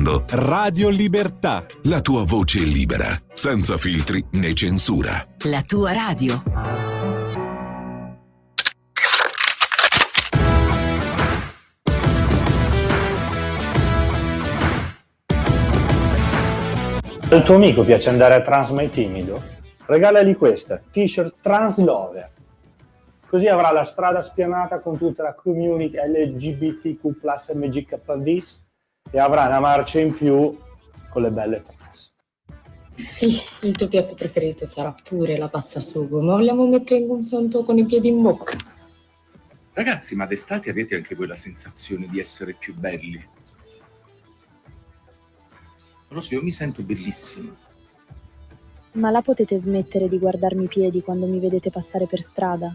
ascoltando Radio Libertà, la tua voce libera, senza filtri né censura. La tua radio. Al tuo amico piace andare a trans ma è timido? Regalagli questa t-shirt Trans Lover. Così avrà la strada spianata con tutta la community LGBTQ+ MGKVs e avrà una marcia in più con le belle trans. Sì, il tuo piatto preferito sarà pure la pasta sugo, ma vogliamo mettere in confronto con i piedi in bocca? Ragazzi, ma d'estate avete anche voi la sensazione di essere più belli? Non lo so, io mi sento bellissimo. Ma la potete smettere di guardarmi i piedi quando mi vedete passare per strada?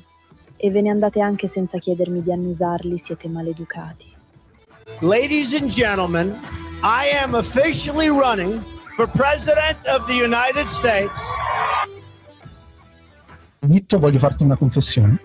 E ve ne andate anche senza chiedermi di annusarli, siete maleducati. Ladies and gentlemen, I am officially running for President of the United States. Vitto, voglio farti una confessione.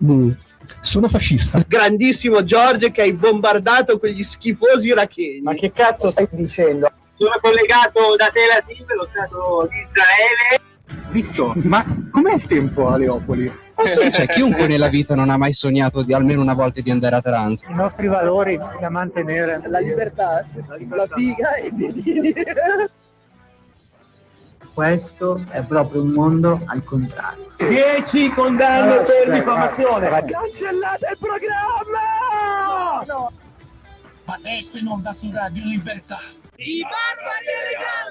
Sono fascista. Grandissimo George che hai bombardato quegli schifosi iracheni. Ma che cazzo stai dicendo? Sono collegato da Tel Aviv, lo Stato di Israele. Vitto, ma com'è il tempo a Leopoli? Sì, c'è chiunque nella vita non ha mai sognato di almeno una volta di andare a trans. I nostri valori da mantenere. La libertà, la figa e i piedini. Questo è proprio un mondo al contrario. 10 condanne per diffamazione. Cancellate il programma! No. Adesso in onda su Radio Libertà. I Barbari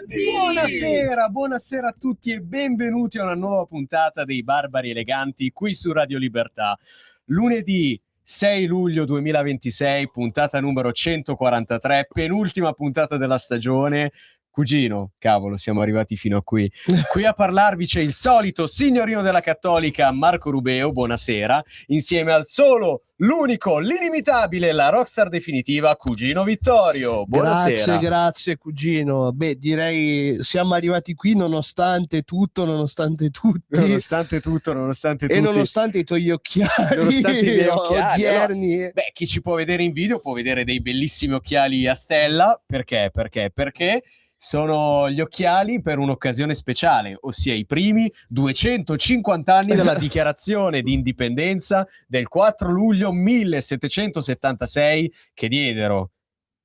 Eleganti! Buonasera a tutti e benvenuti a una nuova puntata dei Barbari Eleganti qui su Radio Libertà. Lunedì 6 luglio 2026, puntata numero 143, penultima puntata della stagione. Cugino, cavolo, siamo arrivati fino a qui. Qui a parlarvi c'è il solito signorino della Cattolica Marco Rubeo, buonasera, insieme al solo, l'unico, l'inimitabile, la rockstar definitiva Cugino Vittorio. Buonasera. Grazie cugino. Beh, direi siamo arrivati qui nonostante tutto, nonostante tutti. Nonostante tutto, nonostante tutti. E nonostante i tuoi occhiali. Nonostante i miei occhiali. Odierni. Allora, beh, chi ci può vedere in video può vedere dei bellissimi occhiali a stella. Perché? Perché sono gli occhiali per un'occasione speciale, ossia i primi 250 anni della dichiarazione di indipendenza del 4 luglio 1776 che diedero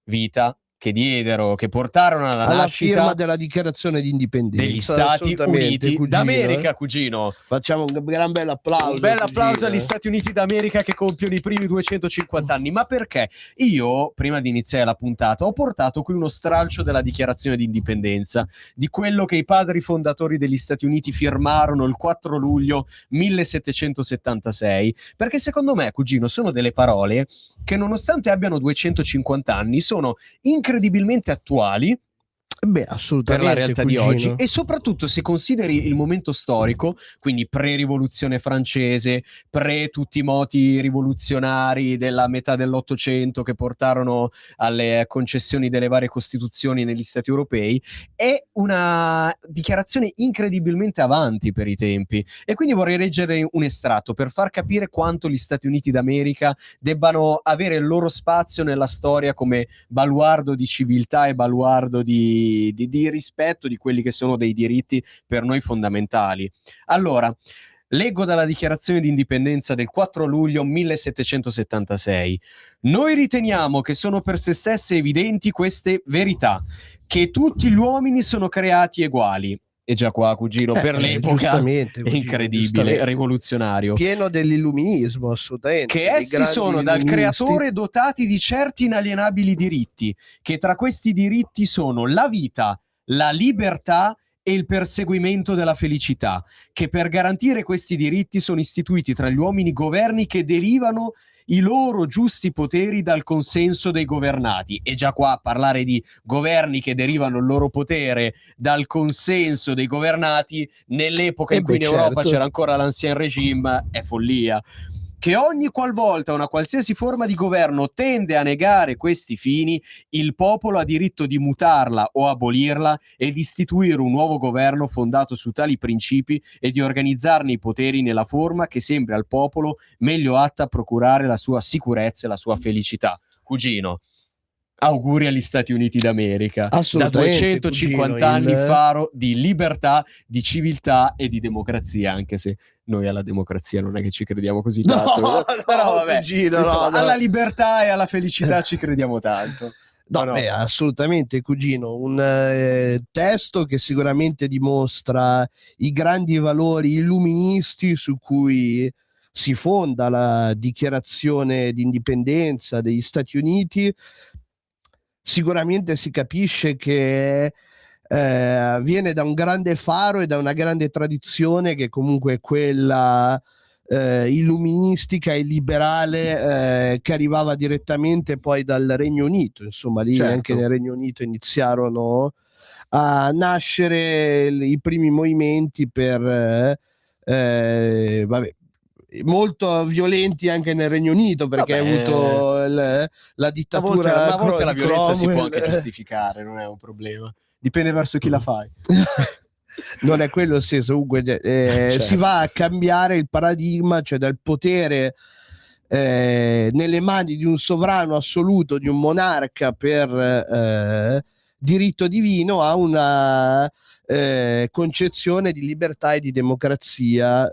vita, che portarono alla nascita firma della dichiarazione di indipendenza degli Stati Uniti d'America, cugino. Facciamo un gran bel applauso. Un bel applauso agli Stati Uniti d'America che compiono i primi 250 anni. Ma perché? Io, prima di iniziare la puntata, ho portato qui uno stralcio della dichiarazione di indipendenza, di quello che i padri fondatori degli Stati Uniti firmarono il 4 luglio 1776, perché secondo me, cugino, sono delle parole che nonostante abbiano 250 anni sono incredibilmente attuali. Beh, assolutamente, per la realtà cugino. di oggi, e soprattutto se consideri il momento storico, quindi pre-rivoluzione francese, pre tutti i moti rivoluzionari della metà dell'Ottocento che portarono alle concessioni delle varie costituzioni negli Stati europei, è una dichiarazione incredibilmente avanti per i tempi. E quindi vorrei leggere un estratto per far capire quanto gli Stati Uniti d'America debbano avere il loro spazio nella storia come baluardo di civiltà e baluardo di rispetto di quelli che sono dei diritti per noi fondamentali. Allora, leggo dalla dichiarazione di indipendenza del 4 luglio 1776. Noi riteniamo che sono per se stesse evidenti queste verità, che tutti gli uomini sono creati uguali. E già qua, cugino, per l'epoca è incredibile, rivoluzionario. Pieno dell'illuminismo, assolutamente. Che essi sono dal creatore dotati di certi inalienabili diritti, che tra questi diritti sono la vita, la libertà e il perseguimento della felicità, che per garantire questi diritti sono istituiti tra gli uomini governi che derivano i loro giusti poteri dal consenso dei governati. E già qua parlare di governi che derivano il loro potere dal consenso dei governati nell'epoca in cui in Europa c'era ancora l'ancien regime è follia. Che ogni qualvolta una qualsiasi forma di governo tende a negare questi fini, il popolo ha diritto di mutarla o abolirla e di istituire un nuovo governo fondato su tali principi e di organizzarne i poteri nella forma che sembri al popolo meglio atta a procurare la sua sicurezza e la sua felicità. Cugino, Auguri agli Stati Uniti d'America. Da Assolutamente, 250 cugino, anni il- faro di libertà, di civiltà e di democrazia, anche se noi alla democrazia non è che ci crediamo così No, tanto. no, Però vabbè, cugino, insomma, no. alla libertà e alla felicità ci crediamo tanto. No, O no? beh, assolutamente, cugino. Un testo che sicuramente dimostra i grandi valori illuministi su cui si fonda la dichiarazione di indipendenza degli Stati Uniti. Sicuramente si capisce che viene da un grande faro e da una grande tradizione che comunque è quella illuministica e liberale che arrivava direttamente poi dal Regno Unito. Insomma, lì Certo. anche nel Regno Unito iniziarono a nascere i primi movimenti per vabbè, molto violenti anche nel Regno Unito, perché Vabbè, ha avuto la dittatura ma a volte la di violenza si può Cromwell. anche giustificare, non è un problema. Dipende verso chi la fai. Non è quello il senso, comunque Certo. si va a cambiare il paradigma, cioè dal potere nelle mani di un sovrano assoluto, di un monarca per diritto divino, a una concezione di libertà e di democrazia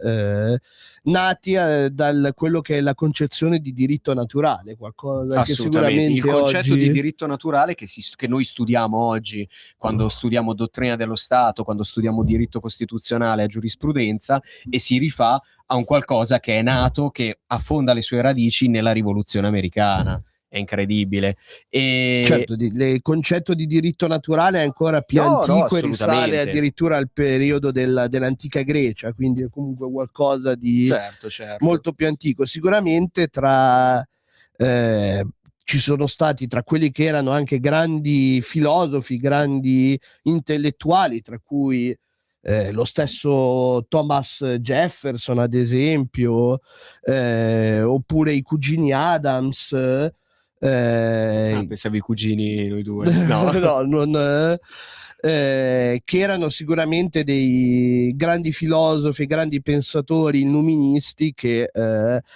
nati da quello che è la concezione di diritto naturale, qualcosa che Assolutamente, il sicuramente concetto oggi... di diritto naturale che noi studiamo oggi, quando studiamo dottrina dello Stato, quando studiamo diritto costituzionale e giurisprudenza, e si rifà a un qualcosa che è nato, che affonda le sue radici nella rivoluzione americana. È incredibile. E... Certo, il concetto di diritto naturale è ancora più antico e risale assolutamente. addirittura al periodo dell'antica Grecia, quindi è comunque qualcosa di Certo. molto più antico. Sicuramente ci sono stati tra quelli che erano anche grandi filosofi, grandi intellettuali, tra cui lo stesso Thomas Jefferson, ad esempio, oppure i cugini Adams. Pensavo i cugini, noi due. No. No, che erano sicuramente dei grandi filosofi, grandi pensatori illuministi che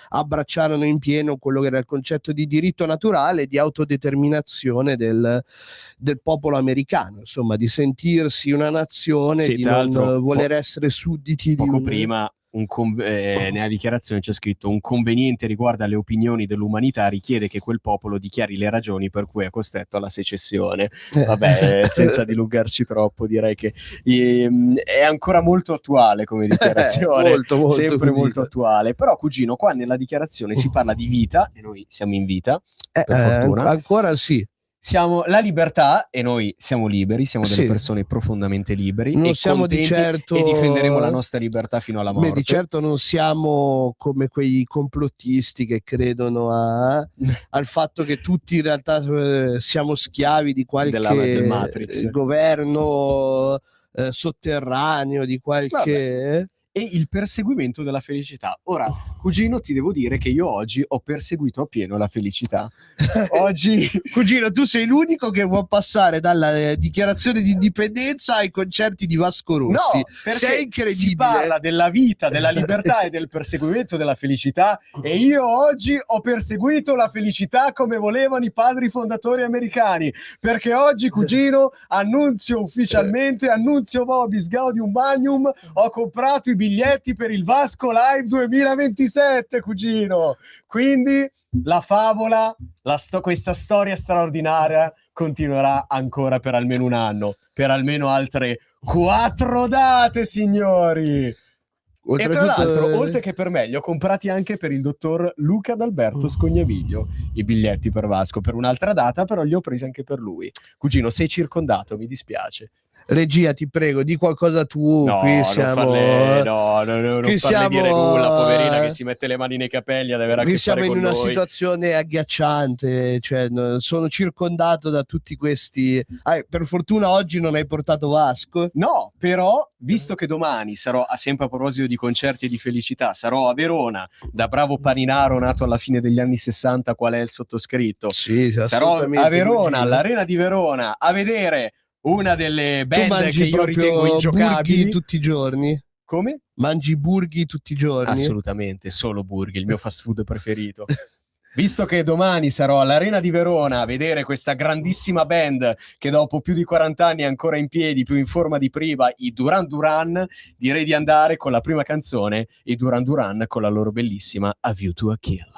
abbracciarono in pieno quello che era il concetto di diritto naturale, di autodeterminazione del popolo americano, insomma, di sentirsi una nazione, Sì, di tra non l'altro, voler essere sudditi di poco un... prima nella dichiarazione c'è scritto: un conveniente riguardo alle opinioni dell'umanità richiede che quel popolo dichiari le ragioni per cui è costretto alla secessione. Vabbè, senza dilungarci troppo, direi che è ancora molto attuale come dichiarazione, molto, sempre cugino. molto attuale. Però, cugino, qua nella dichiarazione si parla di vita e noi siamo in vita, per fortuna. Ancora sì. Siamo la libertà e noi siamo liberi, siamo delle Sì. persone profondamente liberi Non e siamo di contenti, certo... e difenderemo la nostra libertà fino alla morte. Beh, di certo non siamo come quei complottisti che credono al fatto che tutti in realtà siamo schiavi di qualche del Matrix. governo sotterraneo, di qualche... E il perseguimento della felicità. Ora, cugino, ti devo dire che io oggi ho perseguito appieno la felicità. Oggi... Cugino, tu sei l'unico che può passare dalla dichiarazione di indipendenza ai concerti di Vasco Rossi. No, perché sei incredibile. si parla della vita, della libertà e del perseguimento della felicità, e io oggi ho perseguito la felicità come volevano i padri fondatori americani, perché oggi, cugino, annunzio ufficialmente, annunzio vobis gaudium magnum, ho comprato i biglietti per il Vasco Live 2027, cugino. Quindi la favola, questa storia straordinaria continuerà ancora per almeno un anno, per almeno altre 4 date, signori. E tra l'altro, oltre che per me, li ho comprati anche per il dottor Luca D'Alberto Scognaviglio, i biglietti per Vasco, per un'altra data, però li ho presi anche per lui. Cugino, sei circondato, mi dispiace. Regia, ti prego, di qualcosa tu. No, qui non siamo... non farle dire nulla, poverina che si mette le mani nei capelli ad avere a Qui che fare siamo in con una noi. situazione agghiacciante, cioè sono circondato da tutti questi... per fortuna oggi non hai portato Vasco. No, però, visto che domani sarò, sempre a proposito di concerti e di felicità, sarò a Verona, da bravo paninaro nato alla fine degli anni 60, qual è il sottoscritto. Sì, sarò assolutamente, a Verona, cugino. all'Arena di Verona, a vedere una delle Tu band mangi che io proprio ritengo ingiocabili. burghi tutti i giorni? Come? Mangi burghi tutti i giorni? Assolutamente, solo burghi, il mio fast food preferito. Visto che domani sarò all'Arena di Verona a vedere questa grandissima band che dopo più di 40 anni è ancora in piedi, più in forma di prima, i Duran Duran, direi di andare con la prima canzone, i Duran Duran con la loro bellissima A View to a Kill.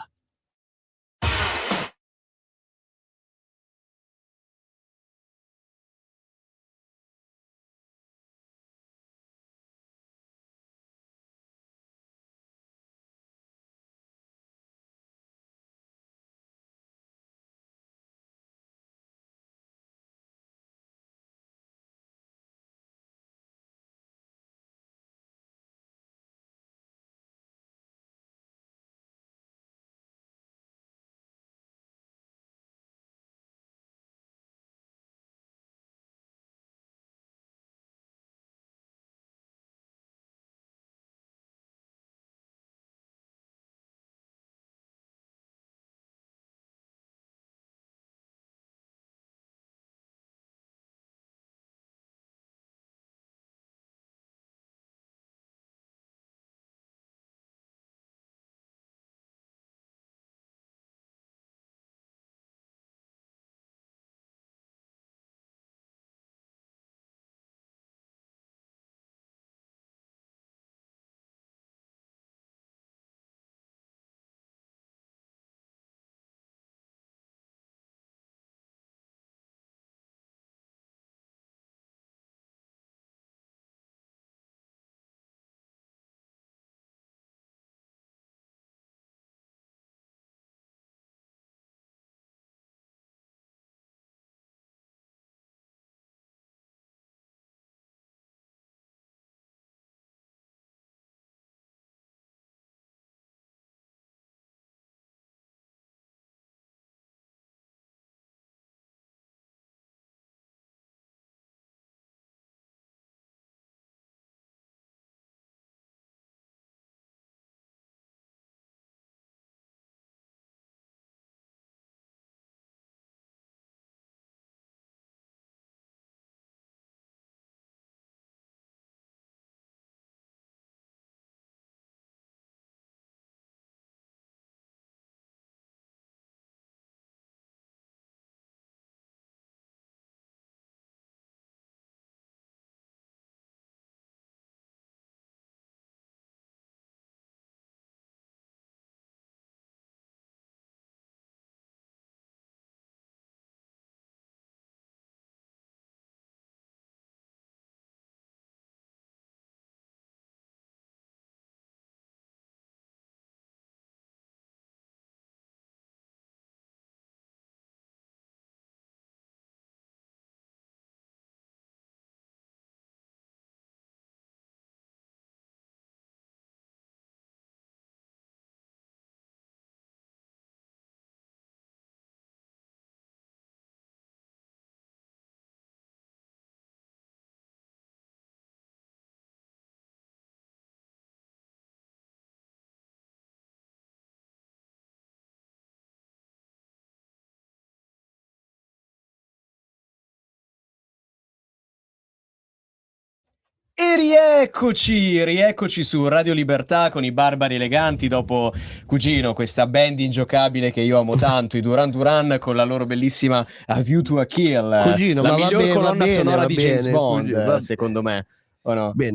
E rieccoci su Radio Libertà con i Barbari Eleganti dopo Cugino, questa band ingiocabile che io amo tanto, i Duran Duran con la loro bellissima A View to a Kill, Cugino, la ma miglior colonna sonora va di bene, James Bond, Cugino, secondo me. O no? Beh,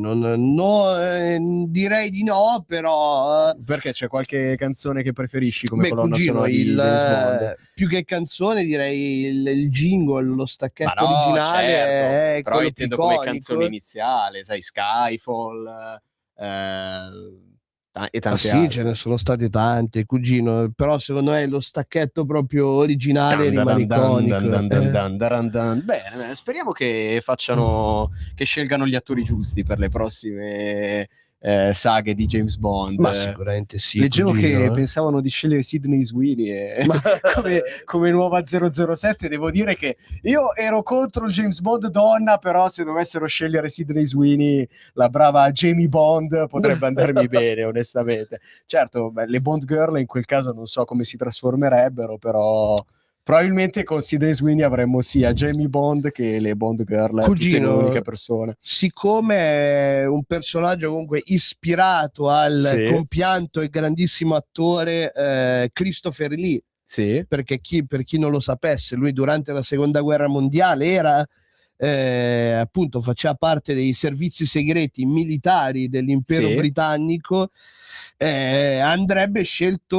direi di no, però perché c'è qualche canzone che preferisci come colonna Cugino, sonora di James Bond? Più che canzone direi il jingle, lo stacchetto Ma no, originale, certo, è però quello intendo più come iconico. canzone iniziale, sai, Skyfall e tante sì, altre. ce ne sono state tante, Cugino, però secondo me lo stacchetto proprio originale rimane iconico. Bene, speriamo che che scelgano gli attori giusti per le prossime saghe di James Bond. Ma sicuramente sì. Leggevo Cugino, che pensavano di scegliere Sydney Sweeney come nuova 007. Devo dire che io ero contro il James Bond donna, però se dovessero scegliere Sydney Sweeney, la brava Jamie Bond, potrebbe andarmi bene, onestamente. Certo, le Bond girl in quel caso non so come si trasformerebbero, però probabilmente con Sydney Sweeney avremmo sia Jamie Bond che le Bond girl, tutte le uniche persone. Siccome è un personaggio comunque ispirato al Sì. compianto e grandissimo attore Christopher Lee, Sì. Perché per chi non lo sapesse, lui durante la seconda guerra mondiale era appunto faceva parte dei servizi segreti militari dell'impero Sì. britannico. Andrebbe scelto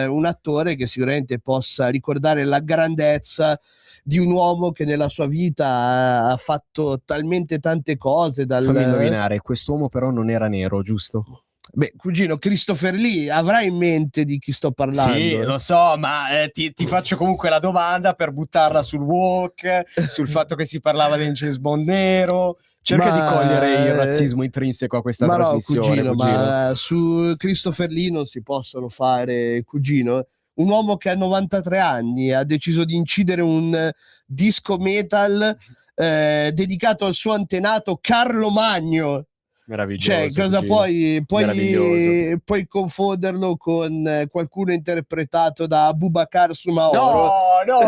un attore che sicuramente possa ricordare la grandezza di un uomo che nella sua vita ha fatto talmente tante cose. Fammi indovinare, quest'uomo però non era nero, giusto? Beh, cugino, Christopher Lee, avrai in mente di chi sto parlando? Sì, lo so, ma ti faccio comunque la domanda per buttarla sul walk, sul fatto che si parlava del James Bond nero. Cerca di cogliere il razzismo intrinseco a questa trasmissione, cugino. Ma su Christopher Lee non si possono fare, cugino. Un uomo che ha 93 anni ha deciso di incidere un disco metal dedicato al suo antenato Carlo Magno. Meraviglioso. Cioè, cosa Meraviglioso. puoi confonderlo con qualcuno interpretato da Abubakar Sumaoro? No,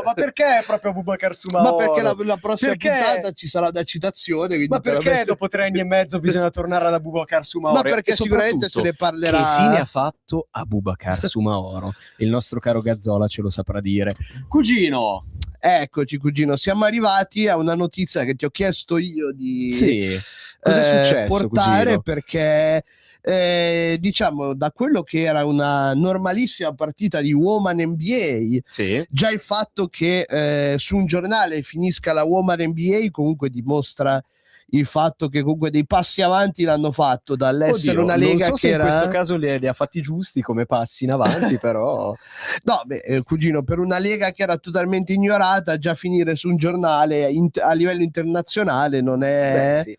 ma perché proprio Abubakar Sumaoro? Ma perché la prossima puntata ci sarà una citazione. Ma perché dopo 3 anni e mezzo bisogna tornare ad Abubakar Sumaoro? Ma perché sicuramente se ne parlerà. Che fine ha fatto Abubakar Sumaoro? Il nostro caro Gazzola ce lo saprà dire. Cugino! Eccoci, cugino, siamo arrivati a una notizia che ti ho chiesto io di Cosa è successo, portare, cugino? perché diciamo, da quello che era una normalissima partita di Woman NBA, già il fatto che su un giornale finisca la Woman NBA comunque dimostra il fatto che comunque dei passi avanti l'hanno fatto dall'essere una lega non so che se era... in questo caso li ha fatti giusti come passi in avanti, però no, cugino, per una lega che era totalmente ignorata, già finire su un giornale a livello internazionale non è... sì.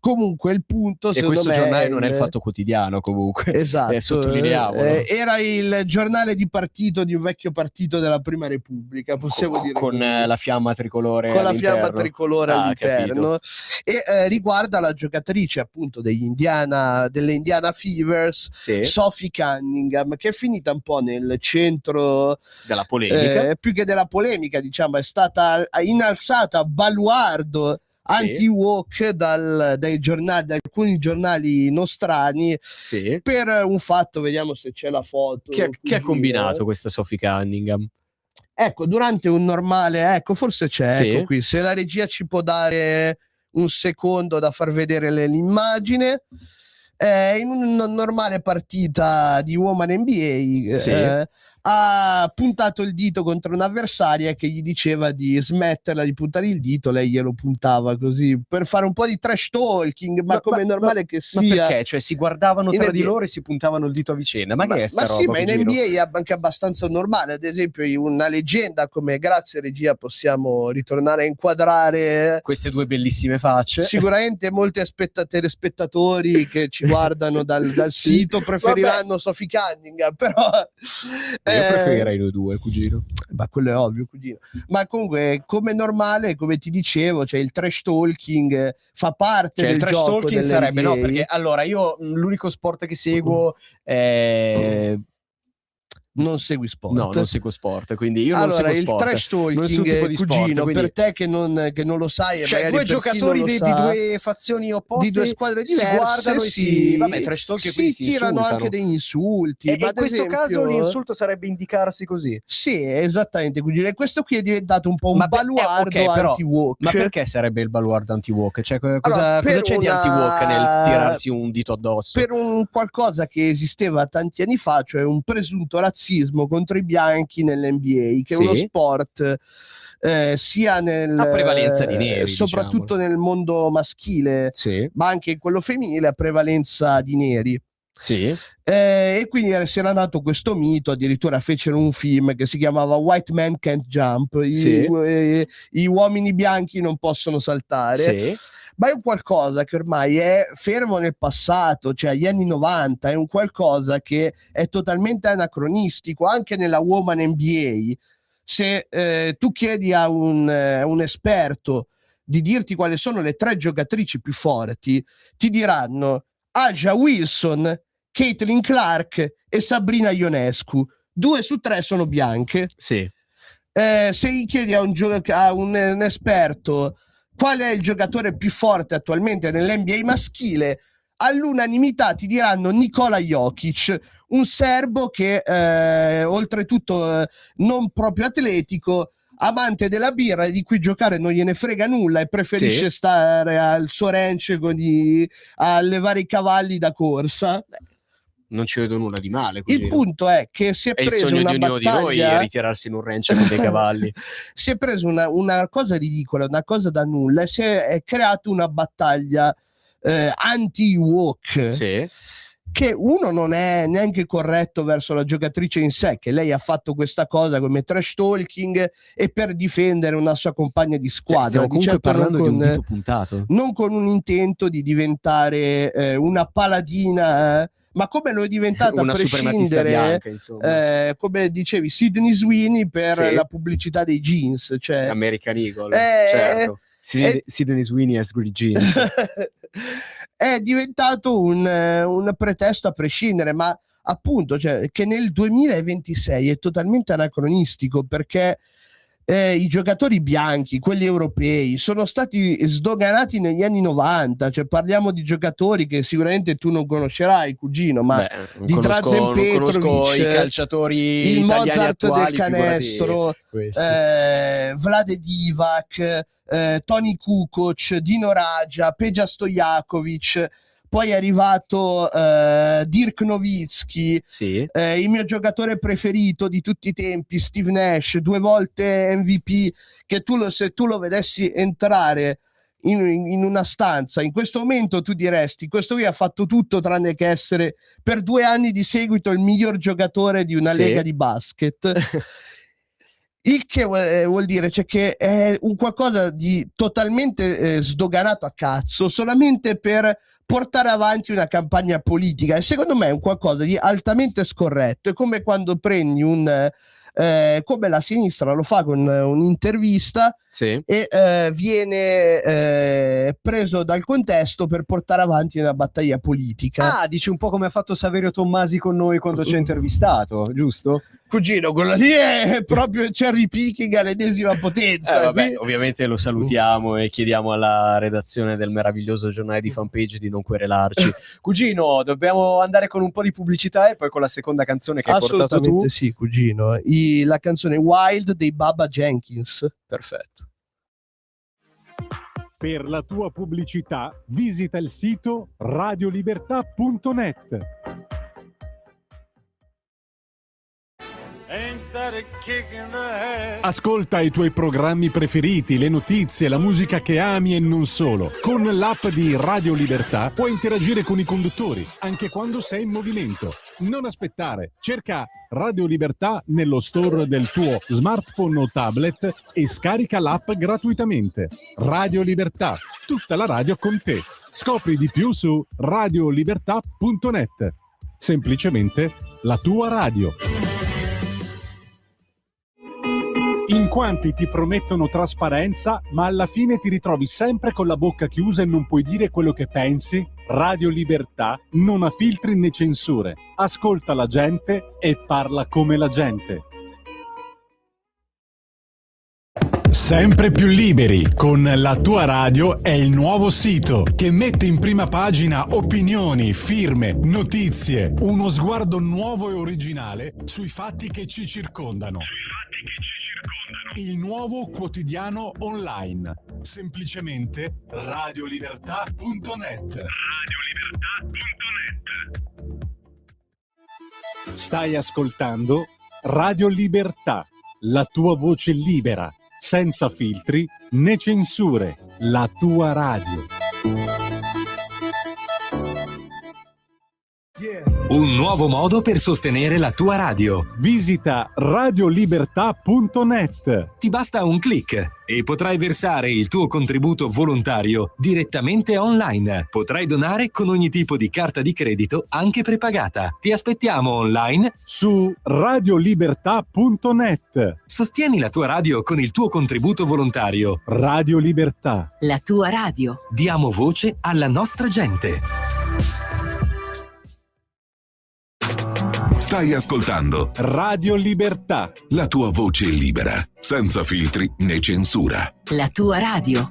Comunque il punto, e secondo questo me, giornale non è il Fatto Quotidiano, comunque. Esatto, sottolineiamolo. Era il giornale di partito di un vecchio partito della Prima Repubblica, possiamo dire. Con la fiamma tricolore con all'interno. La fiamma tricolore all'interno. E riguarda la giocatrice appunto delle Indiana Fevers, Sophie Cunningham, che è finita un po' nel centro della polemica. Più che della polemica, diciamo, è stata innalzata baluardo anti-woke dai giornali, da alcuni giornali nostrani, per un fatto, vediamo se c'è la foto. Che ha combinato questa Sophie Cunningham? Ecco, durante un normale, ecco, forse c'è, ecco qui, se la regia ci può dare un secondo da far vedere l'immagine, in una normale partita di Woman NBA, ha puntato il dito contro un'avversaria che gli diceva di smetterla di puntare il dito, lei glielo puntava così per fare un po' di trash talking, ma come è normale che sia. Ma perché? Cioè si guardavano tra di loro e si puntavano il dito a vicenda? Ma che è sta roba? Sì, ma in NBA è anche abbastanza normale. Ad esempio, una leggenda come, grazie regia, possiamo ritornare a inquadrare queste due bellissime facce. Sicuramente molti spettatori che ci guardano dal sito preferiranno Sophie Cunningham, però io preferirei noi due, cugino. Ma quello è ovvio, cugino. Ma comunque, come normale, come ti dicevo, cioè il trash talking fa parte del gioco. Il trash talking sarebbe, no, perché allora io l'unico sport che seguo è... Non segui sport? No, non seguo sport, quindi io non seguo sport. Il trash talking, cugino, quindi... per te che non lo sai, e cioè due giocatori di due fazioni opposte, di due squadre diverse, si guardano e vabbè, trash talking, si si tirano insultano. anche degli insulti. E in questo caso l'insulto sarebbe indicarsi così. Sì, esattamente, cugino. E questo qui è diventato un po' un baluardo anti-woke. Ma perché sarebbe il baluardo anti-woke? Cioè, cosa c'è di anti-woke nel tirarsi un dito addosso? Per un qualcosa che esisteva tanti anni fa, cioè un presunto razzismo contro i bianchi nell'NBA, che è uno sport sia a prevalenza di neri, soprattutto nel mondo maschile, ma anche in quello femminile, a prevalenza di neri. E quindi si era nato questo mito, addirittura fecero un film che si chiamava White Man Can't Jump, gli uomini bianchi non possono saltare. Ma è un qualcosa che ormai è fermo nel passato, cioè agli anni 90, è un qualcosa che è totalmente anacronistico anche nella Woman NBA. Se tu chiedi a un esperto di dirti quali sono le 3 giocatrici più forti, ti diranno A'ja Wilson, Caitlin Clark e Sabrina Ionescu. 2 su 3 sono bianche. Se gli chiedi a un esperto qual è il giocatore più forte attualmente nell'NBA maschile, all'unanimità ti diranno Nikola Jokic, un serbo che oltretutto non proprio atletico, amante della birra, di cui giocare non gliene frega nulla e preferisce stare al suo ranch a allevare i cavalli da corsa. Non ci vedo nulla di male. Il punto è che si è preso una di ognuno di noi ritirarsi in un ranch con dei cavalli. Si è preso una cosa ridicola, una cosa da nulla, e si è creata una battaglia anti-woke, che uno non è neanche corretto verso la giocatrice in sé, che lei ha fatto questa cosa come trash talking e per difendere una sua compagna di squadra. Stiamo comunque parlando di un dito puntato, non con un intento di diventare una paladina, ma come lo è diventata a prescindere, bianca, insomma. Come dicevi, Sydney Sweeney per la pubblicità dei jeans, cioè American Eagle, certo. Sydney Sweeney has green jeans. È diventato un pretesto a prescindere, ma appunto, cioè, che nel 2026 è totalmente anacronistico, perché i giocatori bianchi, quelli europei, sono stati sdoganati negli anni 90, cioè parliamo di giocatori che sicuramente tu non conoscerai, cugino, ma di Drazen Petrovic, i calciatori il italiani Mozart attuali, del canestro, Vlade Divac, Toni Kukoc, Dino Radja, Peja Stojakovic, poi è arrivato Dirk Nowitzki, il mio giocatore preferito di tutti i tempi, Steve Nash, 2 volte MVP, che se tu lo vedessi entrare in una stanza in questo momento tu diresti: questo qui ha fatto tutto tranne che essere per 2 anni di seguito il miglior giocatore di una lega di basket. Il che vuol dire, cioè, che è un qualcosa di totalmente sdoganato a cazzo, solamente per portare avanti una campagna politica, e secondo me è un qualcosa di altamente scorretto. È come quando prendi come la sinistra lo fa con un'intervista e viene preso dal contesto per portare avanti una battaglia politica. Ah, dici un po' come ha fatto Saverio Tommasi con noi quando ci ha intervistato, giusto? Cugino, quello lì è proprio cherry picking all'ennesima potenza. Vabbè, ovviamente lo salutiamo e chiediamo alla redazione del meraviglioso giornale di Fanpage di non querelarci. Cugino, dobbiamo andare con un po' di pubblicità e poi con la seconda canzone che hai portato tu. Assolutamente sì, cugino. La canzone Wild dei Baba Jenkins. Perfetto. Per la tua pubblicità visita il sito radiolibertà.net. Ascolta i tuoi programmi preferiti, le notizie, la musica che ami e non solo. Con l'app di Radio Libertà puoi interagire con i conduttori, anche quando sei in movimento. Non aspettare, cerca Radio Libertà nello store del tuo smartphone o tablet e scarica l'app gratuitamente. Radio Libertà, tutta la radio con te. Scopri di più su radiolibertà.net. Semplicemente la tua radio. In quanti ti promettono trasparenza, ma alla fine ti ritrovi sempre con la bocca chiusa e non puoi dire quello che pensi? Radio Libertà non ha filtri né censure. Ascolta la gente e parla come la gente. Sempre più liberi con La Tua Radio è il nuovo sito che mette in prima pagina opinioni, firme, notizie, uno sguardo nuovo e originale sui fatti che ci circondano. Il nuovo quotidiano online. Semplicemente radiolibertà.net. Stai ascoltando Radio Libertà, la tua voce libera, senza filtri né censure, la tua radio. Un nuovo modo per sostenere la tua radio. Visita radiolibertà.net. Ti basta un click e potrai versare il tuo contributo volontario direttamente online. Potrai donare con ogni tipo di carta di credito, anche prepagata. Ti aspettiamo online su radiolibertà.net. Sostieni la tua radio con il tuo contributo volontario. Radio Libertà. La tua radio. Diamo voce alla nostra gente. Stai ascoltando Radio Libertà, la tua voce libera, senza filtri né censura. La tua radio.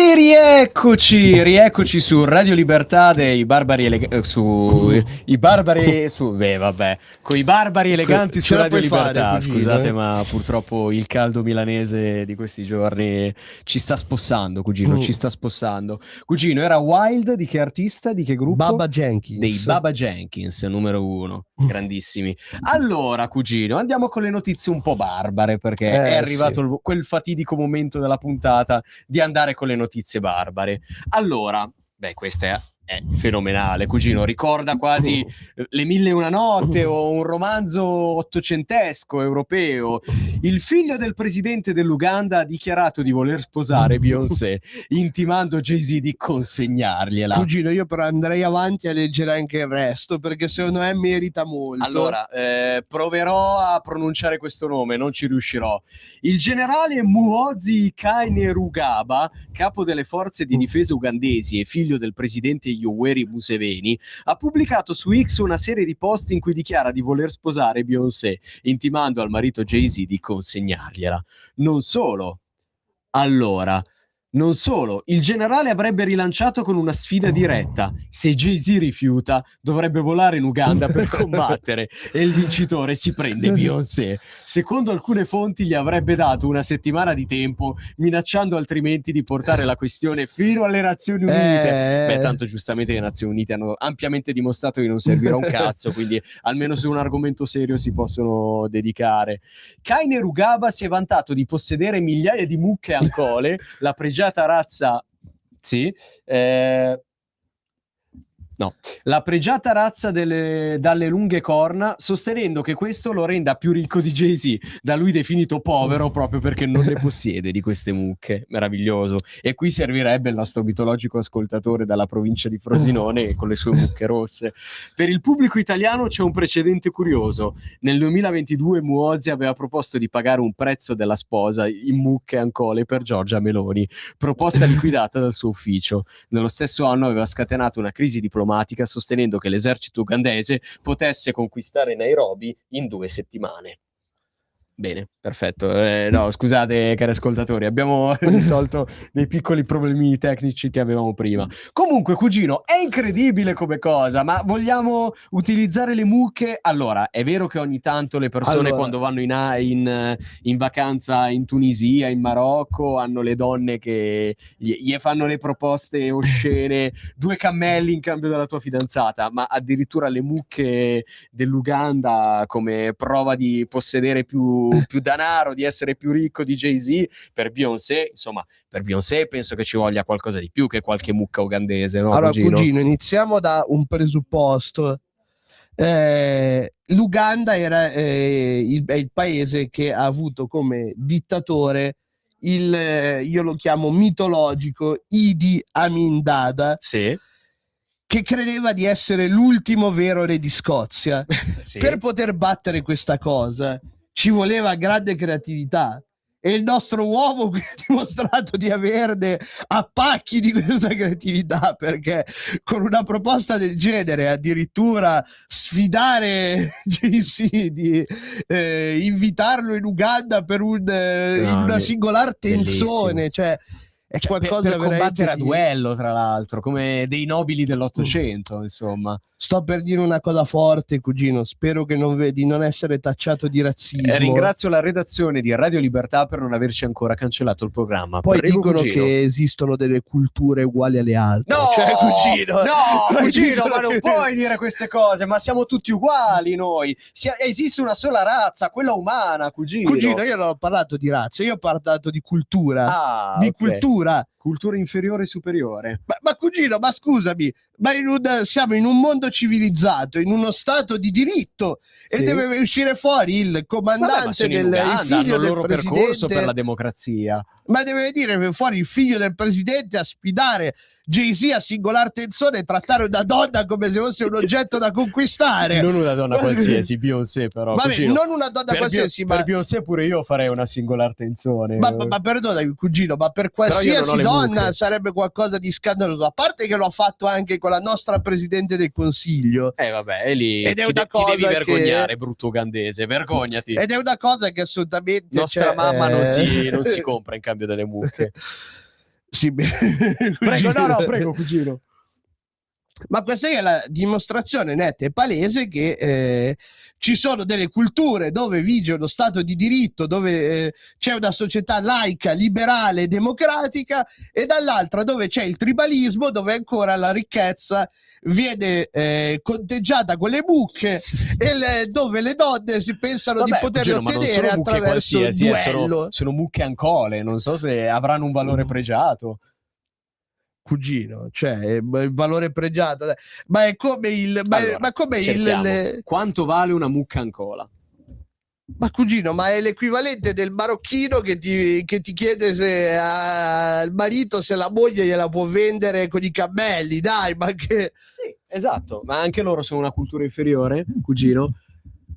E rieccoci su Radio Libertà dei Barbari Eleganti, coi Barbari Eleganti su Radio Libertà. Scusate, ma purtroppo il caldo milanese di questi giorni ci sta spossando, cugino, ci sta spossando. Cugino, era Wild di che artista, di che gruppo? Baba Jenkins. Dei Baba Jenkins, numero 1, grandissimi. Allora, cugino, andiamo con le notizie un po' barbare, perché è arrivato quel fatidico momento della puntata di andare con le notizie barbare. Allora, questa è fenomenale, cugino, ricorda quasi Le 1001 notte o un romanzo ottocentesco europeo. Il figlio del presidente dell'Uganda ha dichiarato di voler sposare Beyoncé, intimando Jay-Z di consegnargliela. Cugino, io però andrei avanti a leggere anche il resto, perché secondo me merita molto. Allora, proverò a pronunciare questo nome, non ci riuscirò. Il generale Muhoozi Kainerugaba, capo delle forze di difesa ugandesi e figlio del presidente Yoweri Museveni, ha pubblicato su X una serie di post in cui dichiara di voler sposare Beyoncé, intimando al marito Jay-Z di consegnargliela. Non solo, il generale avrebbe rilanciato con una sfida diretta. Se Jay-Z rifiuta, dovrebbe volare in Uganda per combattere e il vincitore si prende Beyoncé. Secondo alcune fonti gli avrebbe dato una settimana di tempo, minacciando altrimenti di portare la questione fino alle Nazioni Unite. Tanto giustamente le Nazioni Unite hanno ampiamente dimostrato che non servirà un cazzo, quindi almeno su un argomento serio si possono dedicare. Kainerugaba si è vantato di possedere migliaia di mucche ancole, la pregiata razza la pregiata razza dalle lunghe corna, sostenendo che questo lo renda più ricco di Jay-Z, da lui definito povero proprio perché non ne possiede di queste mucche. Meraviglioso. E qui servirebbe il nostro mitologico ascoltatore dalla provincia di Frosinone con le sue mucche rosse. Per il pubblico italiano c'è un precedente curioso. Nel 2022 Muhoozi aveva proposto di pagare un prezzo della sposa in mucche ancole per Giorgia Meloni, proposta liquidata dal suo ufficio. Nello stesso anno aveva scatenato una crisi diplomatica sostenendo che l'esercito ugandese potesse conquistare Nairobi in 2 settimane. Bene, perfetto. No, scusate, cari ascoltatori, abbiamo risolto dei piccoli problemi tecnici che avevamo prima. Comunque, cugino, è incredibile come cosa, ma vogliamo utilizzare le mucche? Allora, è vero che ogni tanto le persone quando vanno in vacanza in Tunisia, in Marocco, hanno le donne che gli fanno le proposte oscene, 2 cammelli in cambio della tua fidanzata, ma addirittura le mucche dell'Uganda come prova di possedere più denaro, di essere più ricco di Jay-Z. Per Beyoncé, insomma, per Beyoncé penso che ci voglia qualcosa di più che qualche mucca ugandese, no? Allora, cugino, iniziamo da un presupposto. L'Uganda è il paese che ha avuto come dittatore io lo chiamo mitologico Idi Amin Dada, che credeva di essere l'ultimo vero re di Scozia. Per poter battere questa cosa ci voleva grande creatività e il nostro uomo qui ha dimostrato di averne a pacchi di questa creatività, perché con una proposta del genere, addirittura sfidare Jay-Z di invitarlo in Uganda per in una singolar tensione, cioè è qualcosa per combattere a duello, tra l'altro, come dei nobili dell'Ottocento, insomma. Sto per dire una cosa forte, cugino, spero che di non essere tacciato di razzismo. Ringrazio la redazione di Radio Libertà per non averci ancora cancellato il programma. Poi Prego, dicono cugino, che esistono delle culture uguali alle altre. No, cioè, cugino, cugino, ma non puoi dire queste cose, ma siamo tutti uguali noi. Esiste una sola razza, quella umana, cugino. Cugino, io non ho parlato di razza, io ho parlato di cultura. Cultura. Cultura inferiore e superiore. Ma cugino, ma scusami, ma siamo in un mondo civilizzato, in uno stato di diritto, e deve uscire fuori il comandante il figlio del loro presidente, percorso per la democrazia. Ma deve dire fuori il figlio del presidente a sfidare Jay-Z a singolar tensione e trattare una donna come se fosse un oggetto da conquistare. Non una donna qualsiasi, Beyoncé però. Vabbè, cugino, non una donna qualsiasi, ma per Beyoncé pure io farei una singolar tensione. Ma perdonami, cugino, ma per qualsiasi donna sarebbe qualcosa di scandaloso, a parte che lo ha fatto anche con la nostra Presidente del Consiglio. Vabbè, è lì ed è ti devi vergognare, che... brutto ugandese, vergognati. Ed è una cosa che assolutamente nostra mamma non si compra in cambio delle mucche. Sì, Prego, prego, cugino. Ma questa è la dimostrazione netta e palese che ci sono delle culture dove vige uno stato di diritto, dove c'è una società laica, liberale, democratica, e dall'altra dove c'è il tribalismo, dove ancora la ricchezza viene conteggiata con le mucche e dove le donne si pensano di poterle ottenere attraverso il duello. Sono mucche ancole, non so se avranno un valore pregiato. Cugino, cioè il valore pregiato, ma è come il quanto vale una mucca ancola? Ma cugino, ma è l'equivalente del marocchino che ti chiede se al marito se la moglie gliela può vendere con i cammelli, dai, ma che... Sì, esatto, ma anche loro sono una cultura inferiore, cugino.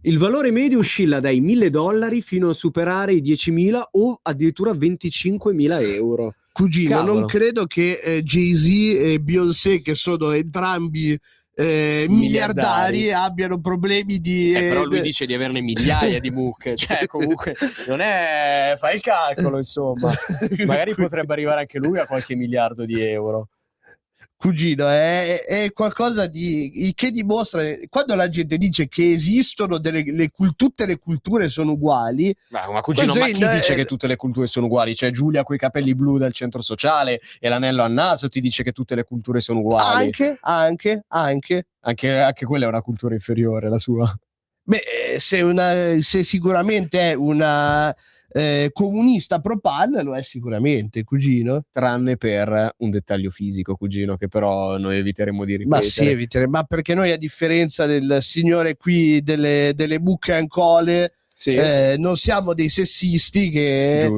Il valore medio oscilla dai $1.000 fino a superare i 10.000 o addirittura 25.000 euro. Cugino, Cavolo. non credo che Jay-Z e Beyoncé, che sono entrambi miliardari, abbiano problemi di... però lui dice di averne migliaia di mucche, cioè comunque non è... fai il calcolo, insomma. Magari potrebbe arrivare anche lui a qualche miliardo di euro. Cugino, è qualcosa di che dimostra, quando la gente dice che esistono tutte le culture sono uguali. Ma cugino, ma chi dice che tutte le culture sono uguali? Cioè Giulia coi capelli blu del centro sociale e l'anello al naso ti dice che tutte le culture sono uguali? Anche quella è una cultura inferiore, la sua. Beh, se sicuramente è una comunista pro PAN, lo è sicuramente, cugino. Tranne per un dettaglio fisico, cugino, che però noi eviteremo di ripetere. Ma sì, ma perché noi, a differenza del signore qui delle mucche ancole, sì, non siamo dei sessisti che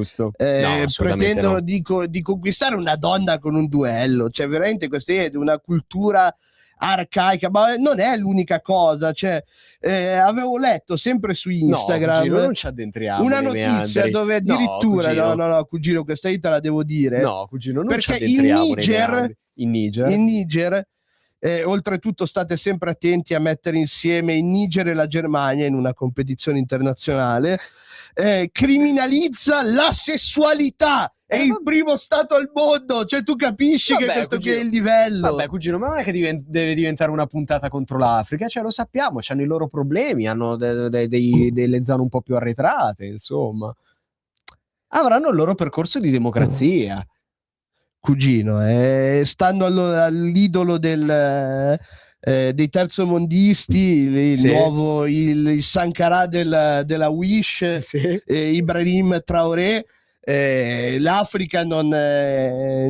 pretendono di conquistare una donna con un duello. Cioè veramente questa è una cultura arcaica, ma non è l'unica cosa. Cioè, avevo letto sempre su Instagram, cugino, non ci addentriamo una notizia dove addirittura no, cugino, questa io te la devo dire. No, cugino, non perché ci addentriamo in Niger, oltretutto state sempre attenti a mettere insieme il Niger e la Germania in una competizione internazionale, criminalizza la sessualità. È il primo stato al mondo, cioè tu capisci che questo qui è il livello. Vabbè, cugino, ma non è che deve diventare una puntata contro l'Africa, cioè lo sappiamo, hanno i loro problemi, hanno delle zone un po' più arretrate, insomma. Avranno il loro percorso di democrazia. Cugino, stanno all'idolo dei terzomondisti, il Sankara della Wish, sì. Ibrahim Traoré. L'Africa non è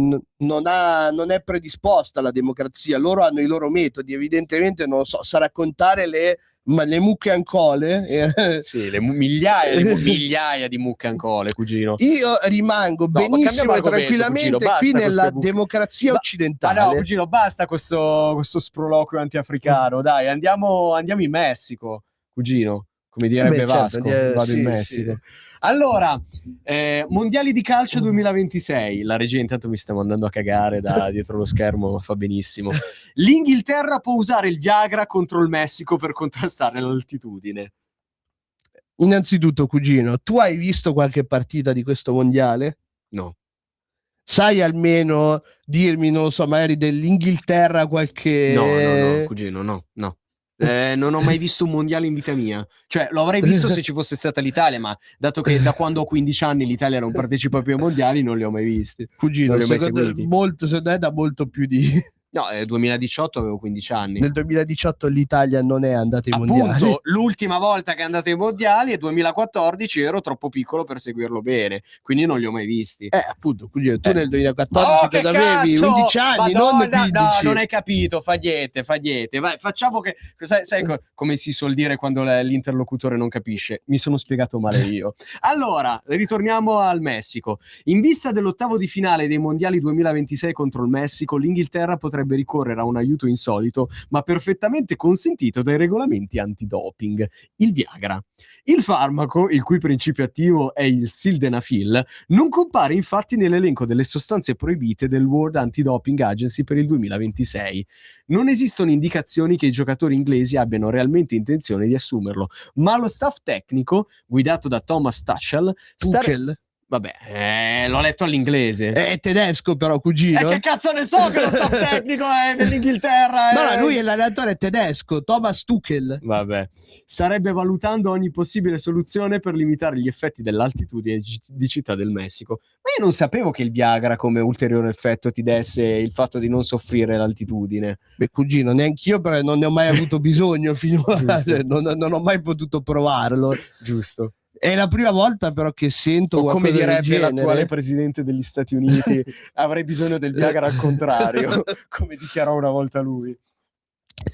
predisposta alla democrazia, loro hanno i loro metodi, evidentemente non so, sa raccontare le mucche ancole. Sì, migliaia di mucche ancole, cugino. Io rimango benissimo e tranquillamente qui nella democrazia occidentale. Ma no, cugino, basta questo sproloquio antiafricano, dai, andiamo in Messico, cugino, come direbbe Vasco, vado in Messico. Sì. Allora, mondiali di calcio 2026. La regia intanto mi sta mandando a cagare da dietro lo schermo, ma fa benissimo. L'Inghilterra può usare il Viagra contro il Messico per contrastare l'altitudine. Innanzitutto, cugino, tu hai visto qualche partita di questo mondiale? No. Sai almeno dirmi, non lo so, magari dell'Inghilterra qualche... No, cugino, no. Non ho mai visto un mondiale in vita mia, cioè lo avrei visto se ci fosse stata l'Italia, ma dato che da quando ho 15 anni l'Italia non partecipa più ai mondiali, non li ho mai visti. Cugino, secondo me da molto più di... No, nel 2018 avevo 15 anni. Nel 2018 l'Italia non è andata ai mondiali. Appunto, l'ultima volta che è andata ai mondiali è 2014, ero troppo piccolo per seguirlo bene, quindi non li ho mai visti. Appunto, quindi tu nel 2014 che avevi 11 anni, non 15. No, non hai capito, fa niente. Vai, facciamo che... Sai come si suol dire quando l'interlocutore non capisce? Mi sono spiegato male io. Allora, ritorniamo al Messico. In vista dell'ottavo di finale dei mondiali 2026 contro il Messico, l'Inghilterra potrebbe ricorrere a un aiuto insolito, ma perfettamente consentito dai regolamenti antidoping: il Viagra. Il farmaco, il cui principio attivo è il sildenafil, non compare infatti nell'elenco delle sostanze proibite del World Anti-Doping Agency per il 2026. Non esistono indicazioni che i giocatori inglesi abbiano realmente intenzione di assumerlo, ma lo staff tecnico, guidato da Thomas Tuchel, Vabbè, l'ho letto all'inglese. È tedesco però, cugino. Che cazzo ne so che lo staff tecnico è dell'Inghilterra? No, lui è l'allenatore tedesco, Thomas Tuchel. Vabbè. Starebbe valutando ogni possibile soluzione per limitare gli effetti dell'altitudine di Città del Messico. Ma io non sapevo che il Viagra come ulteriore effetto ti desse il fatto di non soffrire l'altitudine. Beh, cugino, neanch'io, perché non ne ho mai avuto bisogno finora, non ho mai potuto provarlo. Giusto. È la prima volta però che sento o come qualcosa del direbbe genere. l'attuale presidente degli Stati Uniti, avrei bisogno del Viagra al contrario, come dichiarò una volta lui.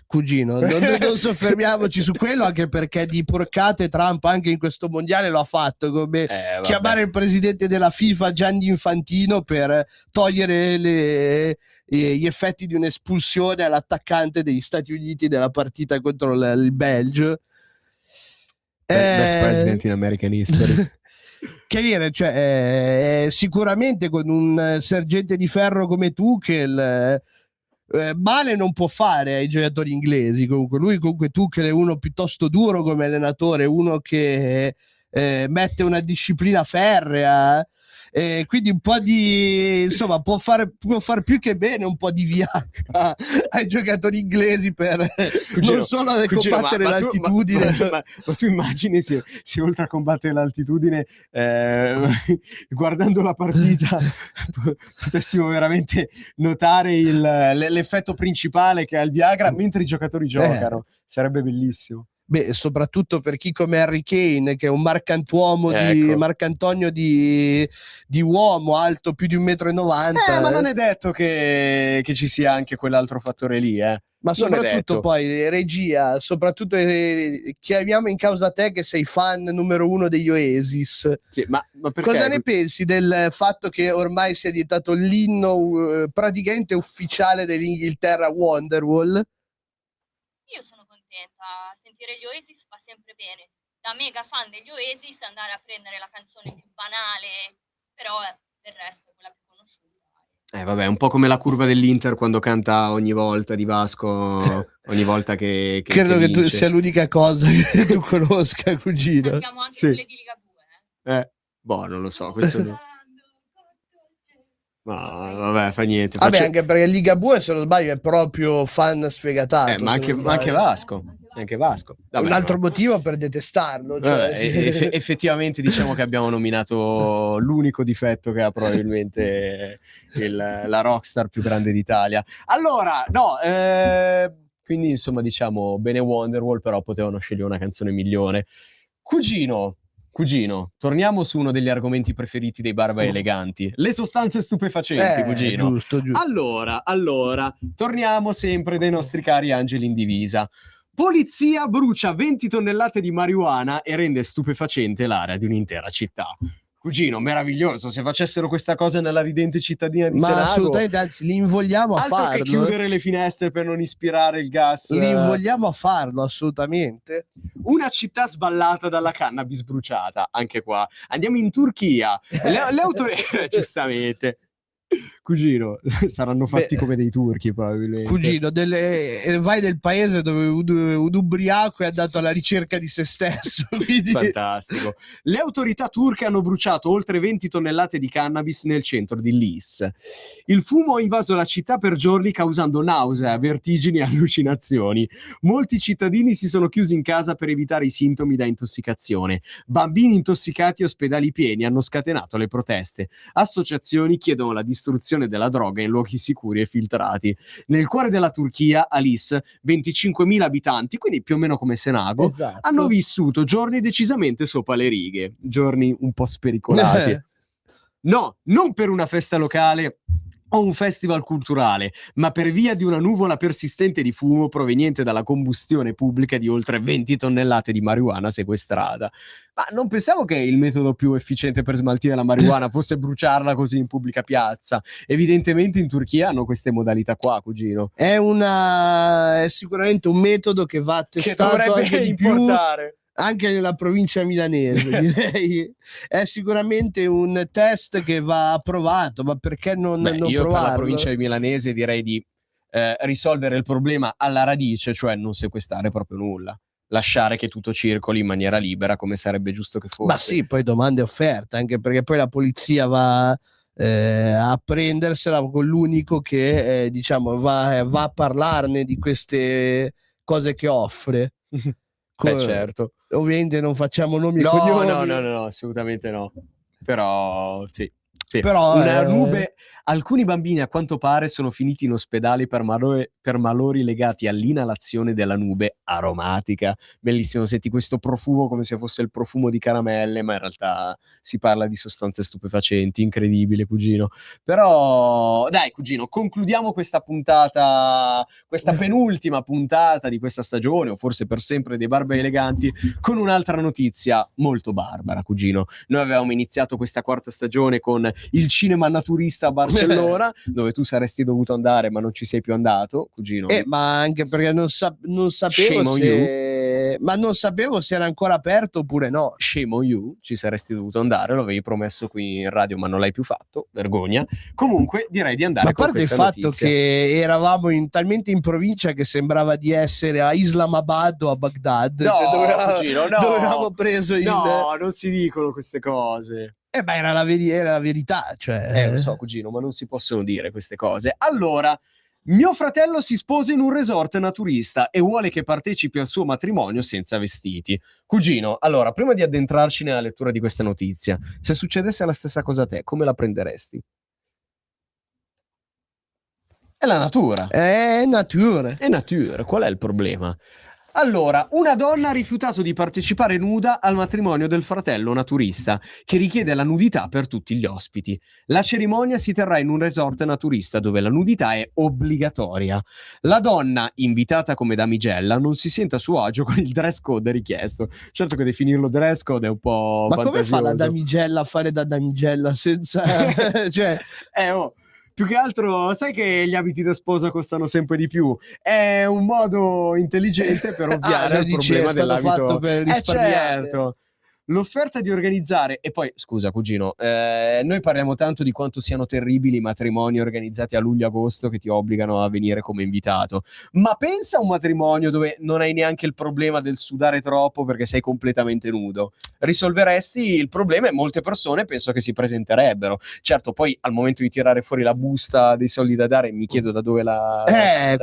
Cugino, non soffermiamoci su quello, anche perché di porcate Trump anche in questo mondiale lo ha fatto, come chiamare il presidente della FIFA Gianni Infantino per togliere gli effetti di un'espulsione all'attaccante degli Stati Uniti della partita contro il Belgio. Best president in American history. Che dire, cioè, sicuramente con un sergente di ferro come Tuchel male non può fare ai giocatori inglesi. Comunque Tuchel è uno piuttosto duro come allenatore, uno che mette una disciplina ferrea, quindi un po' di, insomma, può far più che bene un po' di Viagra ai giocatori inglesi per non solo combattere l'altitudine. Ma tu immagini se oltre a combattere l'altitudine, guardando la partita potessimo veramente notare l'effetto principale che ha il Viagra mentre i giocatori giocano. Sarebbe bellissimo. Beh, soprattutto per chi come Harry Kane, che è un Marcantonio di uomo, alto più di 1,90 m. Ma non è detto che ci sia anche quell'altro fattore lì, Ma soprattutto poi, regia, soprattutto chiamiamo in causa te che sei fan numero 1 degli Oasis. Sì, ma perché? Cosa ne pensi del fatto che ormai sia diventato l'inno praticamente ufficiale dell'Inghilterra, Wonderwall? Io sono contenta, sentire gli Oasis fa sempre bene. Da mega fan degli Oasis andare a prendere la canzone più banale, però del resto è quella più conosciuta. Vabbè, un po' come la curva dell'Inter quando canta ogni volta di Vasco, ogni volta che credo che tu vince. sia l'unica cosa che tu conosca, cugino. Abbiamo anche quelle di Liga 2. Boh, non lo so, questo no. Ma vabbè, fa niente. Vabbè, anche perché Liga 2, se non sbaglio, è proprio fan sfegatato. Ma anche Vasco. Vabbè, un altro motivo per detestarlo. Cioè, effettivamente diciamo che abbiamo nominato l'unico difetto che ha probabilmente la rockstar più grande d'Italia. Allora, no, quindi insomma diciamo bene Wonderwall, però potevano scegliere una canzone migliore. Cugino, torniamo su uno degli argomenti preferiti dei Barba Eleganti, le sostanze stupefacenti, cugino. Giusto. Allora, torniamo sempre dai nostri cari angeli in divisa. Polizia brucia 20 tonnellate di marijuana e rende stupefacente l'area di un'intera città. Cugino, meraviglioso, se facessero questa cosa nella ridente cittadina di Senago. Ma assolutamente, anzi, li invogliamo a farlo. Altro che chiudere le finestre per non ispirare il gas. Li invogliamo a farlo, assolutamente. Una città sballata dalla cannabis bruciata, anche qua. Andiamo in Turchia. Le autorità, giustamente. Cugino, saranno fatti come dei turchi probabilmente. Cugino, vai nel paese dove un ubriaco è andato alla ricerca di se stesso. Quindi... Fantastico. Le autorità turche hanno bruciato oltre 20 tonnellate di cannabis nel centro di Lis. Il fumo ha invaso la città per giorni causando nausea, vertigini e allucinazioni. Molti cittadini si sono chiusi in casa per evitare i sintomi da intossicazione. Bambini intossicati e ospedali pieni hanno scatenato le proteste. Associazioni chiedono la distruzione della droga in luoghi sicuri e filtrati. Nel cuore della Turchia, a Lis, 25.000 abitanti, quindi più o meno come Senago, hanno vissuto giorni decisamente sopra le righe, giorni un po' spericolati. No, non per una festa locale o un festival culturale, ma per via di una nuvola persistente di fumo proveniente dalla combustione pubblica di oltre 20 tonnellate di marijuana sequestrata. Ma non pensavo che il metodo più efficiente per smaltire la marijuana fosse bruciarla così in pubblica piazza. Evidentemente in Turchia hanno queste modalità qua, cugino. È sicuramente un metodo che va testato, che dovrebbe anche importare. Anche nella provincia milanese, direi. È sicuramente un test che va approvato, ma perché non io provarlo? Per la provincia milanese direi di risolvere il problema alla radice, cioè non sequestrare proprio nulla. lasciare che tutto circoli in maniera libera come sarebbe giusto che fosse. Ma sì, poi domanda e offerta, anche perché poi la polizia va a prendersela con l'unico che diciamo va a parlarne di queste cose che offre. Certo. Ovviamente non facciamo nomi e No, cognomi. no, assolutamente no. Però sì. Però, una nube. Alcuni bambini a quanto pare sono finiti in ospedale per malori legati all'inalazione della nube aromatica. Bellissimo, senti questo profumo come se fosse il profumo di caramelle, ma in realtà si parla di sostanze stupefacenti. Incredibile, cugino. Però dai, cugino, concludiamo questa puntata, questa penultima puntata di questa stagione, o forse per sempre, dei Barbari Eleganti, con un'altra notizia molto barbara, cugino. Noi avevamo iniziato questa quarta stagione con il cinema naturista a Barcellona, dove tu saresti dovuto andare ma non ci sei più andato, cugino. Ma anche perché non sapevo non sapevo se era ancora aperto oppure no. Shame on you, ci saresti dovuto andare, lo avevi promesso qui in radio ma non l'hai più fatto, vergogna. Comunque direi di andare con questa notizia. A parte il fatto che eravamo talmente in provincia che sembrava di essere a Islamabad o a Baghdad, cugino, dove avevamo preso il... No, non si dicono queste cose. Ma era la verità, cioè... Lo so, cugino, ma non si possono dire queste cose. Allora, mio fratello si sposa in un resort naturista e vuole che partecipi al suo matrimonio senza vestiti. Cugino, allora, prima di addentrarci nella lettura di questa notizia, se succedesse la stessa cosa a te, come la prenderesti? È la natura. È natura. È natura, qual è il problema? Allora, una donna ha rifiutato di partecipare nuda al matrimonio del fratello naturista, che richiede la nudità per tutti gli ospiti. La cerimonia si terrà in un resort naturista dove la nudità è obbligatoria. La donna, invitata come damigella, non si sente a suo agio con il dress code richiesto. Certo che definirlo dress code è un po' Ma come fa la fantasioso. damigella a fare da damigella senza... cioè... Più che altro, sai che gli abiti da sposa costano sempre di più? È un modo intelligente per ovviare al problema dell'abito. Fatto per risparmiare. Certo. L'offerta di organizzare, e poi scusa cugino, noi parliamo tanto di quanto siano terribili i matrimoni organizzati a luglio-agosto che ti obbligano a venire come invitato, ma pensa a un matrimonio dove non hai neanche il problema del sudare troppo perché sei completamente nudo. Risolveresti il problema e molte persone penso che si presenterebbero. Certo, poi al momento di tirare fuori la busta dei soldi da dare mi chiedo da dove la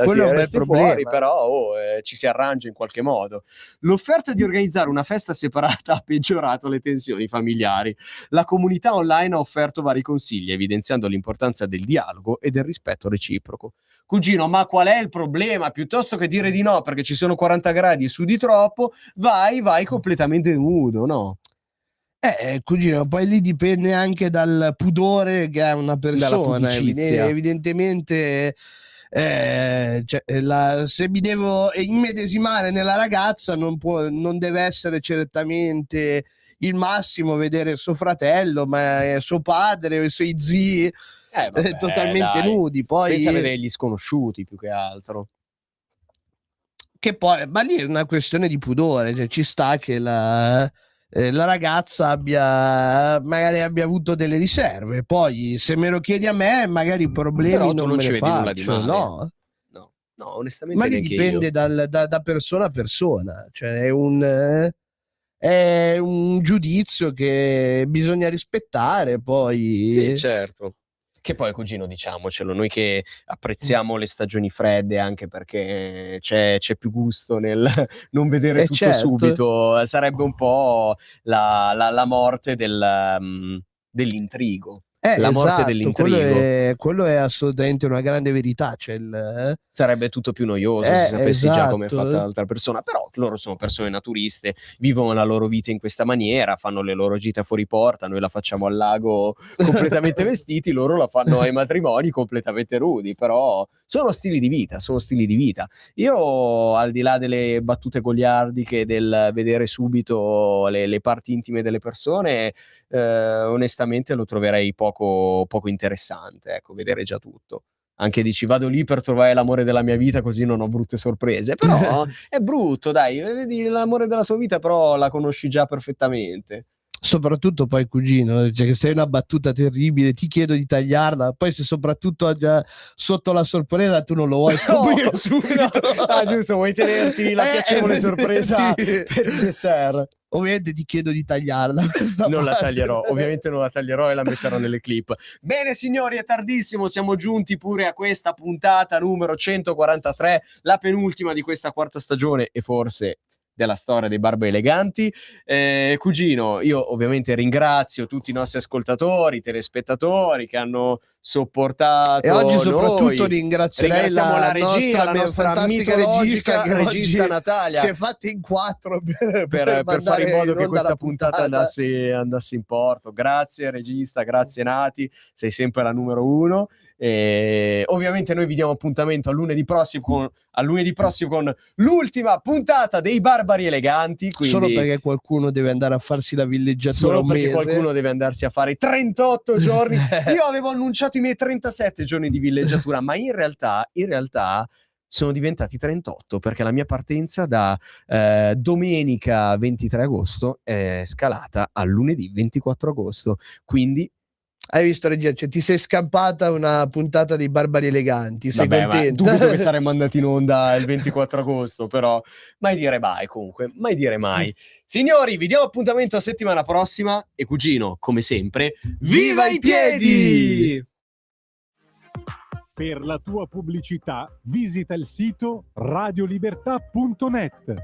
quello è un bel problema. fuori, però ci si arrangia in qualche modo. L'offerta di organizzare una festa separata ha peggiorato le tensioni familiari. La comunità online ha offerto vari consigli, evidenziando l'importanza del dialogo e del rispetto reciproco. Cugino, ma qual è il problema? Piuttosto che dire di no perché ci sono 40 gradi e sudi troppo, vai completamente nudo, no? Cugino, poi lì dipende anche dal pudore che ha una persona. Evidentemente... se mi devo immedesimare nella ragazza non deve essere certamente il massimo vedere suo fratello, ma suo padre o i suoi zii totalmente nudi. Poi pensa a vedere gli sconosciuti più che altro. Che poi, ma lì è una questione di pudore, cioè ci sta che la ragazza magari abbia avuto delle riserve. Poi se me lo chiedi a me, magari problemi però non me me ci ne vedi nulla di faccio, male. No, onestamente. Ma lì dipende da persona a persona, cioè è un giudizio che bisogna rispettare. Poi sì, certo. Che poi, cugino, diciamocelo, noi che apprezziamo le stagioni fredde anche perché c'è più gusto nel non vedere tutto subito, sarebbe un po' la morte dell'intrigo. La morte dell'intrigo. Quello è assolutamente una grande verità. Sarebbe tutto più noioso se sapessi già come è fatta l'altra persona. Però loro sono persone naturiste, vivono la loro vita in questa maniera, fanno le loro gite fuori porta, noi la facciamo al lago completamente vestiti, loro la fanno ai matrimoni completamente nudi. Però sono stili di vita. Io, al di là delle battute goliardiche del vedere subito le parti intime delle persone, onestamente lo troverei poco interessante, ecco, vedere già tutto. Anche dici, vado lì per trovare l'amore della mia vita così non ho brutte sorprese, però è brutto, dai, vedi l'amore della tua vita però la conosci già perfettamente. soprattutto poi cugino, cioè che sei una battuta terribile, ti chiedo di tagliarla, poi se soprattutto già sotto la sorpresa tu non lo vuoi scoprire subito. Ah, giusto, vuoi tenerti la piacevole sorpresa sì. per il dessert. Ovviamente ti chiedo di tagliarla. Non la taglierò, ovviamente non la taglierò e la metterò nelle clip. Bene signori, è tardissimo, siamo giunti pure a questa puntata numero 143, la penultima di questa quarta stagione e forse della storia dei Barbe Eleganti. Cugino, io ovviamente ringrazio tutti i nostri ascoltatori, telespettatori che hanno sopportato e oggi soprattutto noi. ringrazierei la regia, la nostra fantastica regista, che regista oggi Natalia, si è fatta in 4 per fare in modo che questa puntata puntata andasse in porto. Grazie regista, grazie Nati, sei sempre la numero 1. E ovviamente noi vi diamo appuntamento a lunedì prossimo con l'ultima puntata dei Barbari Eleganti, quindi solo perché qualcuno deve andare a farsi la villeggiatura solo un perché mese. qualcuno deve andarsi a fare 38 giorni. Io avevo annunciato i miei 37 giorni di villeggiatura, ma in realtà sono diventati 38 perché la mia partenza da domenica 23 agosto è scalata a lunedì 24 agosto, quindi hai visto regia, cioè, ti sei scampata una puntata dei Barbari Eleganti, sei contento? Dubito che saremmo andati in onda il 24 agosto, però mai dire mai comunque, mai dire mai. Signori, vi diamo appuntamento a settimana prossima e cugino, come sempre, viva i piedi! Per la tua pubblicità visita il sito radiolibertà.net.